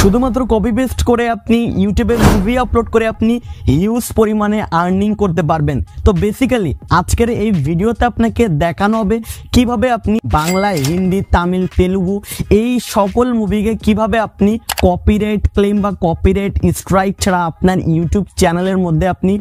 শুধুমাত্র copy paste করে আপনি ইউটিউবে মুভি আপলোড করে আপনি হিউজ পরিমাণে আর্নিং করতে পারবেন। তো বেসিক্যালি আজকের এই ভিডিওতে আপনাকে দেখানো হবে কিভাবে আপনি বাংলা, হিন্দি, তামিল, তেলুগু এই সকল মুভিকে কিভাবে আপনি কপিরাইট ক্লেম বা কপিরাইট স্ট্রাইক ছাড়া আপনার ইউটিউব চ্যানেলের মধ্যে আপনি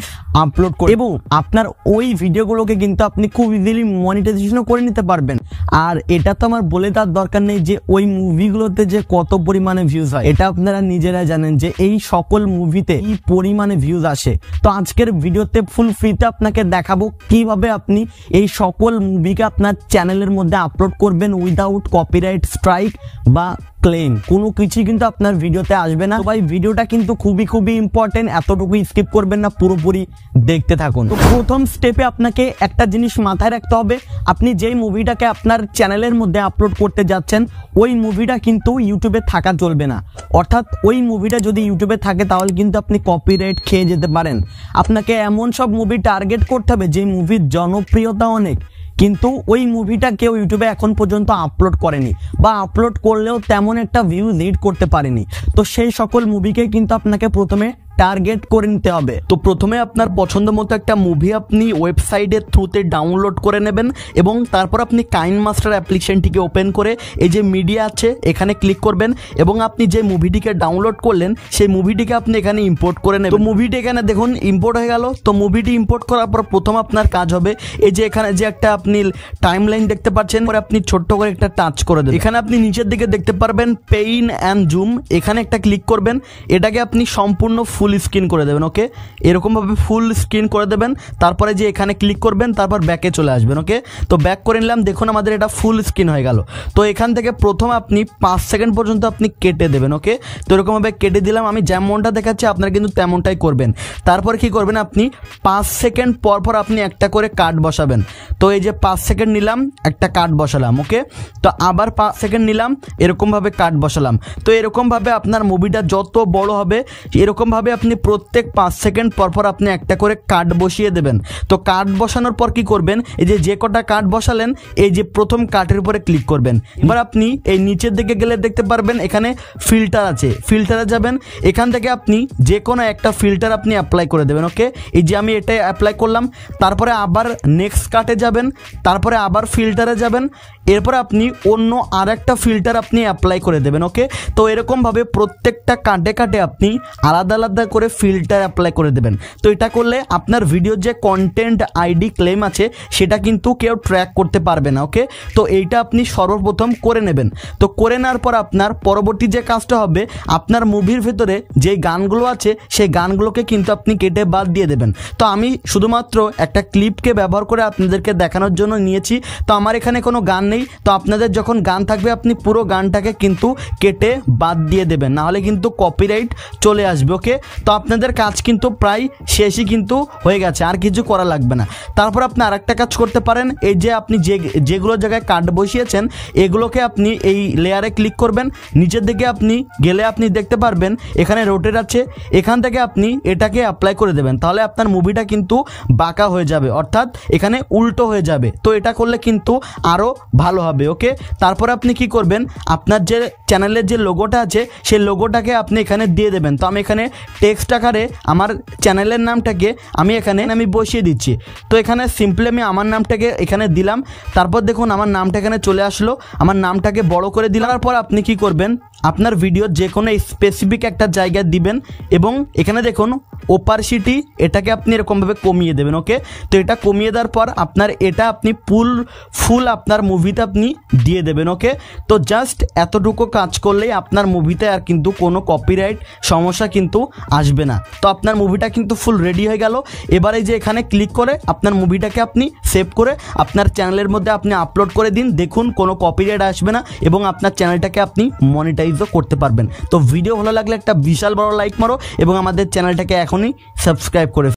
আপলোড করবেন এবং আপনার ওই ভিডিওগুলোকে কিন্তু আপনি খুব ইজিলি মনিটাইজেশনও করে নিতে পারবেন। আর এটা তো আমার বলে দেওয়ার দরকার নেই যে ওই মুভিগুলোতে যে কত পরিমাণে ভিউজ হয়, এটা আপনারা নিজেরা জানেন যে এই সকল মুভিতে কি পরিমাণে ভিউজ আসে। তো আজকের ভিডিওতে ফুল ফ্রিতে আপনাকে দেখাবো কিভাবে আপনি এই সকল মুভিকে আপনার চ্যানেলের মধ্যে আপলোড করবেন উইদাউট কপিরাইট স্ট্রাইক বা ক্লেম, কোনো কিছুই কিন্তু আপনার ভিডিওতে আসবে না। তো ভাই ভিডিওটা কিন্তু খুবই ইম্পর্টেন্ট, এতটুকু স্কিপ করবেন না, পুরোপুরি দেখতে থাকুন। তো প্রথম স্টেপে আপনাকে একটা জিনিস মাথায় রাখতে হবে, আপনি যেই মুভিটাকে আপনার চ্যানেলের মধ্যে আপলোড করতে যাচ্ছেন ওই মুভিটা কিন্তু ইউটিউবে থাকা চলবে না। অর্থাৎ ওই মুভিটা যদি ইউটিউবে থাকে তাহলে কিন্তু আপনি কপিরাইট খেয়ে যেতে পারেন। আপনাকে এমন সব মুভি টার্গেট করতে হবে যে মুভির জনপ্রিয়তা অনেক, কিন্তু ওই মুভিটা কেউ ইউটিউবে এখন পর্যন্ত আপলোড করেনি বা আপলোড করলেও তেমন একটা ভিউ লিড করতে পারেনি। তো সেই সকল মুভিকে কিন্তু আপনাকে প্রথমে টার্গেট করে নিতে হবে। তো প্রথমে আপনার পছন্দ মতো একটা মুভি আপনি ওয়েবসাইটের থ্রুতে ডাউনলোড করে নেবেন এবং তারপর আপনি কাইনমাস্টার অ্যাপ্লিকেশনটিকে ওপেন করে এই যে মিডিয়া আছে এখানে ক্লিক করবেন এবং আপনি যে মুভিটিকে ডাউনলোড করলেন সেই মুভিটিকে আপনি এখানে ইম্পোর্ট করে নেবেন। তো মুভিটি এখানে দেখুন ইম্পোর্ট হয়ে গেল। তো মুভিটি ইম্পোর্ট করার পর প্রথম আপনার কাজ হবে এই যে এখানে যে একটা আপনি টাইম লাইন দেখতে পাচ্ছেন, পরে আপনি ছোট্ট করে একটা টাচ করে দেবেন। এখানে আপনি নিচের দিকে দেখতে পারবেন পেইন অ্যান্ড জুম, এখানে একটা ক্লিক করবেন। এটাকে আপনি সম্পূর্ণ ফুল স্ক্রিন করে দেবেন। ওকে, এরকমভাবে ফুল স্ক্রিন করে দেবেন। তারপরে যে এখানে ক্লিক করবেন, তারপর ব্যাকে চলে আসবেন। ওকে, তো ব্যাক করে নিলাম, দেখুন আমাদের এটা ফুল স্ক্রিন হয়ে গেল। তো এখান থেকে প্রথম আপনি 5 সেকেন্ড পর্যন্ত আপনি কেটে দেবেন। ওকে, তো এরকমভাবে কেটে দিলাম। আমি যেমনটা দেখাচ্ছি আপনারা কিন্তু তেমনটাই করবেন। তারপর কি করবেন, আপনি 5 সেকেন্ড পর পর আপনি একটা করে কাট বসাবেন। তো এই যে 5 সেকেন্ড নিলাম, একটা কাট বসালাম। ওকে, তো আবার 5 সেকেন্ড নিলাম, এরকমভাবে কাট বসালাম। তো এরকমভাবে আপনার মুভিটা যত বড় হবে এরকমভাবে আপনি প্রত্যেক 5 সেকেন্ড পর পর আপনি একটা করে কাট বসিয়ে দেবেন। তো কাট বসানোর পর কি করবেন, এই যে কটা কাট বসালেন এই যে প্রথম কাটের উপরে ক্লিক করবেন। এবার আপনি এই নিচের দিকে গেলে দেখতে পারবেন এখানে ফিল্টার আছে, ফিল্টারে যাবেন। এখান থেকে আপনি যে কোনো একটা ফিল্টার আপনি অ্যাপ্লাই করে দেবেন। ওকে, এই যে আমি এটাই অ্যাপ্লাই করলাম। তারপরে আবার নেক্সট কাটে যাবেন, তারপরে আবার ফিল্টারে যাবেন, এরপর আপনি অন্য আর একটা ফিল্টার আপনি অ্যাপ্লাই করে দেবেন। ওকে, তো এরকমভাবে প্রত্যেকটা কাটে কাটে আপনি আলাদা আলাদা করে ফিল্টার অ্যাপ্লাই করে দেবেন। তো এটা করলে আপনার ভিডিওর যে কন্টেন্ট আইডি ক্লেম আছে সেটা কিন্তু কেউ ট্র্যাক করতে পারবে না। ওকে, তো এইটা আপনি সর্বপ্রথম করে নেবেন। তো করে নেওয়ার পর আপনার পরবর্তী যে কাজটা হবে, আপনার মুভির ভেতরে যে গানগুলো আছে সেই গানগুলোকে কিন্তু আপনি কেটে বাদ দিয়ে দেবেন। তো আমি শুধুমাত্র একটা ক্লিপকে ব্যবহার করে আপনাদেরকে দেখানোর জন্য নিয়েছি। তো আমার এখানে কোনো গান নেই। তো আপনাদের যখন গান থাকবে আপনি পুরো গানটাকে কিন্তু কেটে বাদ দিয়ে দেবেন, নাহলে কিন্তু কপিরাইট চলে আসবে। ওকে, তো আপনাদের কাজ কিন্তু প্রায় শেষই কিন্তু হয়ে গেছে, আর কিছু করা লাগবে না। তারপর আপনি আরেকটা কাজ করতে পারেন, এই যে আপনি যেগুলো জায়গায় কাট বসিয়েছেন এগুলোকে আপনি এই লেয়ারে ক্লিক করবেন। নিচের দিকে আপনি গেলে আপনি দেখতে পারবেন এখানে রোটেট আছে, এখান থেকে আপনি এটাকে অ্যাপ্লাই করে দেবেন। তাহলে আপনার মুভিটা কিন্তু বাঁকা হয়ে যাবে, অর্থাৎ এখানে উল্টো হয়ে যাবে। তো এটা করলে কিন্তু আরও ভালো হবে। ওকে, তারপর আপনি কি করবেন, আপনার যে চ্যানেলের যে লোগোটা আছে সেই লোগোটাকে আপনি এখানে দিয়ে দেবেন। তো আমি এখানে টেক্সট আকারে আমার চ্যানেলের নামটাকে আমি বসিয়ে দিচ্ছি। তো এখানে সিম্পলি আমি আমার নামটাকে এখানে দিলাম। তারপর দেখুন আমার নামটা এখানে চলে আসলো, আমার নামটাকে বড় করে দিলাম। তারপর আপনি কি করবেন, আপনার ভিডিওর যে কোনো স্পেসিফিক একটা জায়গায় দিবেন এবং এখানে দেখুন ওপারসিটি এটাকে আপনি এরকমভাবে কমিয়ে দেবেন। ওকে, তো এটা কমিয়ে দেওয়ার পর আপনার এটা আপনি ফুল আপনার মুভিতে আপনি দিয়ে দেবেন। ওকে, তো জাস্ট এতটুকু কাজ করলেই আপনার মুভিতে আর কিন্তু কোনো কপিরাইট সমস্যা কিন্তু আসবে না। তো আপনার মুভিটা কিন্তু ফুল রেডি হয়ে গেল। এবারে যে এখানে ক্লিক করে আপনার মুভিটাকে আপনি সেভ করে আপনার চ্যানেলের মধ্যে আপনি আপলোড করে দিন, দেখুন কোনো কপিরাইট আসবে না এবং আপনার চ্যানেলটাকে আপনি মনিটাইজও করতে পারবেন। তো ভিডিও ভালো লাগলে একটা বিশাল বড় লাইক মারো এবং আমাদের চ্যানেলটাকে এখনই সাবস্ক্রাইব করে